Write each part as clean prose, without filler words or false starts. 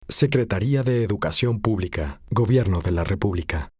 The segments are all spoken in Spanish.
Secretaría de Educación Pública, Gobierno de la República.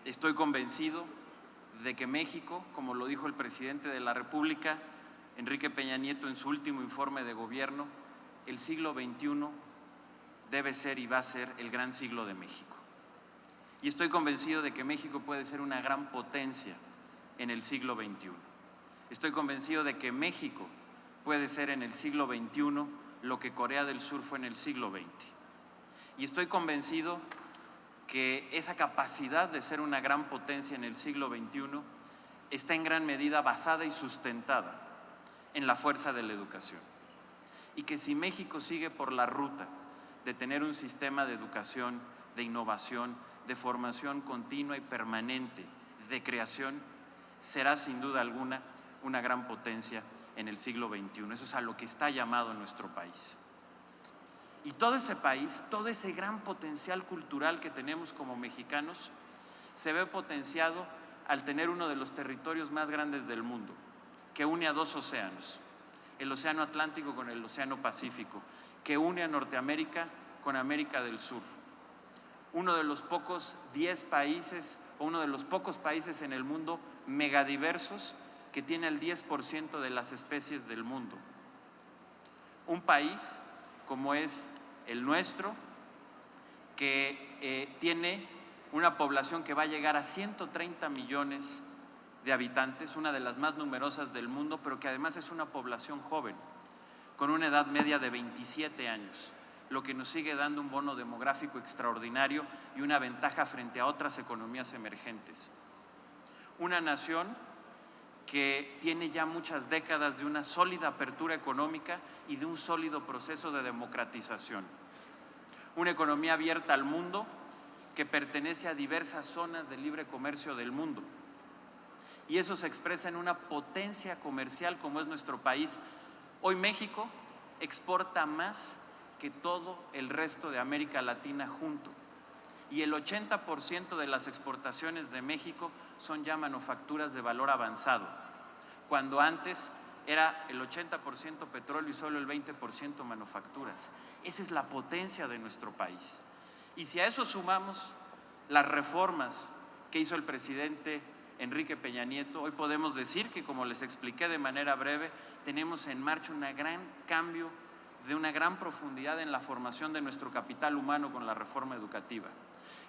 Estoy convencido de que México, como lo dijo el presidente de la República, Enrique Peña Nieto, en su último informe de gobierno, el siglo XXI debe ser y va a ser el gran siglo de México. Y estoy convencido de que México puede ser una gran potencia en el siglo XXI. Estoy convencido de que México puede ser en el siglo XXI lo que Corea del Sur fue en el siglo XX. Y estoy convencido que esa capacidad de ser una gran potencia en el siglo XXI está en gran medida basada y sustentada en la fuerza de la educación. Y que si México sigue por la ruta de tener un sistema de educación, de innovación, de formación continua y permanente, de creación, será sin duda alguna una gran potencia en el siglo XXI. Eso es a lo que está llamado nuestro país. Y todo ese país, todo ese gran potencial cultural que tenemos como mexicanos, se ve potenciado al tener uno de los territorios más grandes del mundo, que une a dos océanos, el Océano Atlántico con el Océano Pacífico, que une a Norteamérica con América del Sur. Uno de los pocos 10 países o uno de los pocos países en el mundo megadiversos que tiene el 10% de las especies del mundo. Un país como es el nuestro, que tiene una población que va a llegar a 130 millones de habitantes, una de las más numerosas del mundo, pero que además es una población joven, con una edad media de 27 años, lo que nos sigue dando un bono demográfico extraordinario y una ventaja frente a otras economías emergentes. Una nación que tiene ya muchas décadas de una sólida apertura económica y de un sólido proceso de democratización. Una economía abierta al mundo que pertenece a diversas zonas de libre comercio del mundo. Y eso se expresa en una potencia comercial como es nuestro país. Hoy México exporta más que todo el resto de América Latina junto. Y el 80% de las exportaciones de México son ya manufacturas de valor avanzado, cuando antes era el 80% petróleo y solo el 20% manufacturas. Esa es la potencia de nuestro país. Y si a eso sumamos las reformas que hizo el presidente Enrique Peña Nieto, hoy podemos decir que, como les expliqué de manera breve, tenemos en marcha un gran cambio de una gran profundidad en la formación de nuestro capital humano con la reforma educativa.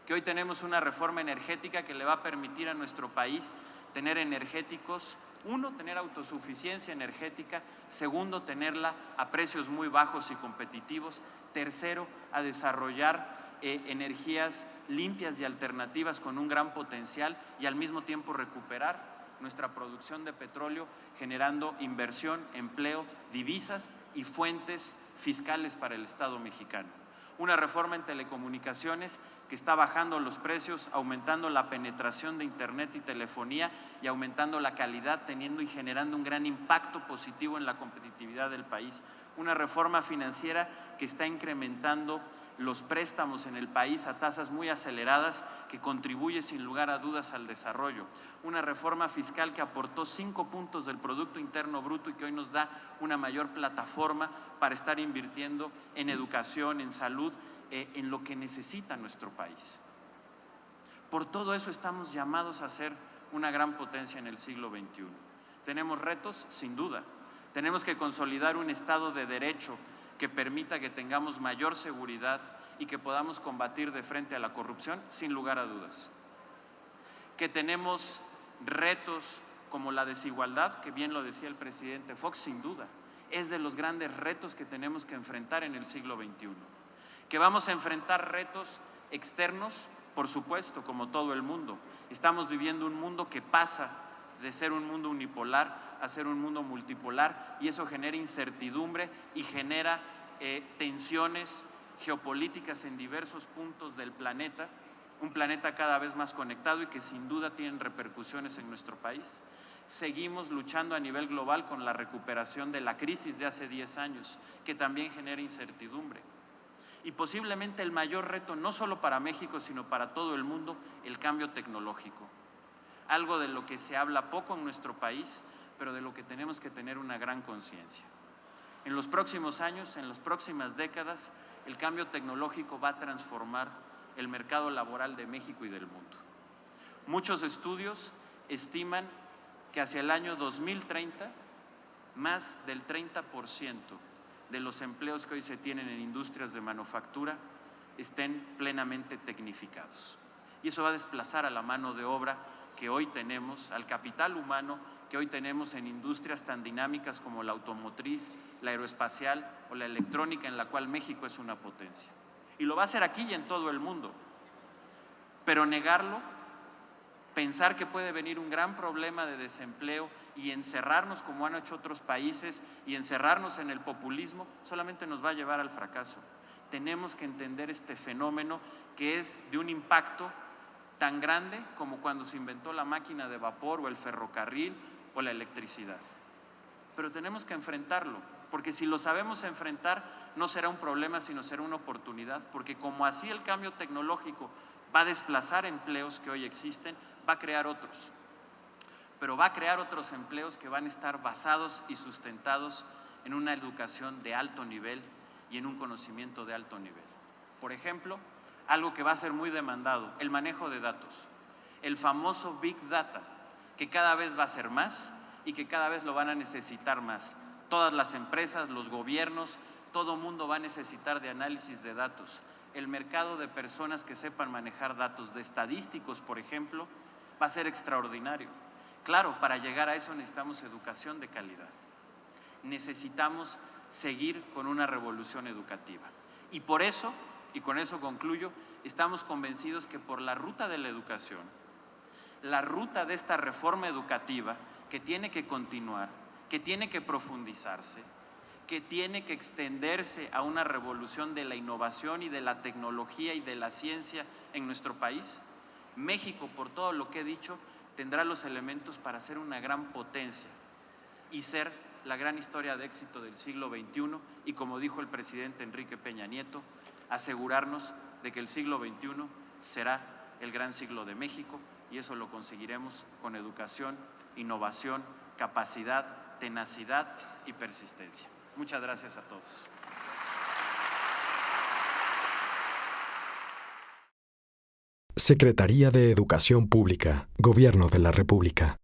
Que hoy tenemos una reforma energética que le va a permitir a nuestro país tener energéticos, uno, tener autosuficiencia energética, segundo, tenerla a precios muy bajos y competitivos, tercero, a desarrollar energías limpias y alternativas con un gran potencial y al mismo tiempo recuperar nuestra producción de petróleo, generando inversión, empleo, divisas y fuentes fiscales para el Estado mexicano. Una reforma en telecomunicaciones que está bajando los precios, aumentando la penetración de internet y telefonía y aumentando la calidad, teniendo y generando un gran impacto positivo en la competitividad del país. Una reforma financiera que está incrementando los préstamos en el país a tasas muy aceleradas, que contribuye sin lugar a dudas al desarrollo. Una reforma fiscal que aportó 5 puntos del Producto Interno Bruto y que hoy nos da una mayor plataforma para estar invirtiendo en educación, en salud, en lo que necesita nuestro país. Por todo eso estamos llamados a ser una gran potencia en el siglo XXI. Tenemos retos, sin duda. Tenemos que consolidar un Estado de Derecho que permita que tengamos mayor seguridad y que podamos combatir de frente a la corrupción, sin lugar a dudas. Que tenemos retos como la desigualdad, que bien lo decía el presidente Fox, sin duda. Es de los grandes retos que tenemos que enfrentar en el siglo XXI. Que vamos a enfrentar retos externos, por supuesto, como todo el mundo. Estamos viviendo un mundo que pasa de ser un mundo unipolar a ser un mundo multipolar, y eso genera incertidumbre y genera tensiones geopolíticas en diversos puntos del planeta, un planeta cada vez más conectado y que sin duda tienen repercusiones en nuestro país. Seguimos luchando a nivel global con la recuperación de la crisis de hace 10 años, que también genera incertidumbre. Y posiblemente el mayor reto, no solo para México, sino para todo el mundo, el cambio tecnológico. Algo de lo que se habla poco en nuestro país, pero de lo que tenemos que tener una gran conciencia. En los próximos años, en las próximas décadas, el cambio tecnológico va a transformar el mercado laboral de México y del mundo. Muchos estudios estiman que hacia el año 2030, más del 30% de los empleos que hoy se tienen en industrias de manufactura estén plenamente tecnificados. Y eso va a desplazar a la mano de obra que hoy tenemos, al capital humano que hoy tenemos en industrias tan dinámicas como la automotriz, la aeroespacial o la electrónica, en la cual México es una potencia. Y lo va a hacer aquí y en todo el mundo. Pero negarlo, pensar que puede venir un gran problema de desempleo y encerrarnos como han hecho otros países y encerrarnos en el populismo, solamente nos va a llevar al fracaso. Tenemos que entender este fenómeno que es de un impacto tan grande como cuando se inventó la máquina de vapor o el ferrocarril o la electricidad. Pero tenemos que enfrentarlo, porque si lo sabemos enfrentar, no será un problema, sino será una oportunidad, porque como así el cambio tecnológico va a desplazar empleos que hoy existen, va a crear otros. Pero va a crear otros empleos que van a estar basados y sustentados en una educación de alto nivel y en un conocimiento de alto nivel. Por ejemplo, algo que va a ser muy demandado, el manejo de datos, el famoso Big Data, que cada vez va a ser más y que cada vez lo van a necesitar más. Todas las empresas, los gobiernos, todo mundo va a necesitar de análisis de datos. El mercado de personas que sepan manejar datos, de estadísticos, por ejemplo, va a ser extraordinario. Claro, para llegar a eso necesitamos educación de calidad. Necesitamos seguir con una revolución educativa. Y por eso, y con eso concluyo, estamos convencidos que por la ruta de la educación, la ruta de esta reforma educativa que tiene que continuar, que tiene que profundizarse, que tiene que extenderse a una revolución de la innovación y de la tecnología y de la ciencia en nuestro país, México, por todo lo que he dicho, tendrá los elementos para ser una gran potencia y ser la gran historia de éxito del siglo XXI y, como dijo el presidente Enrique Peña Nieto, asegurarnos de que el siglo XXI será el gran siglo de México, y eso lo conseguiremos con educación, innovación, capacidad, tenacidad y persistencia. Muchas gracias a todos. Secretaría de Educación Pública, Gobierno de la República.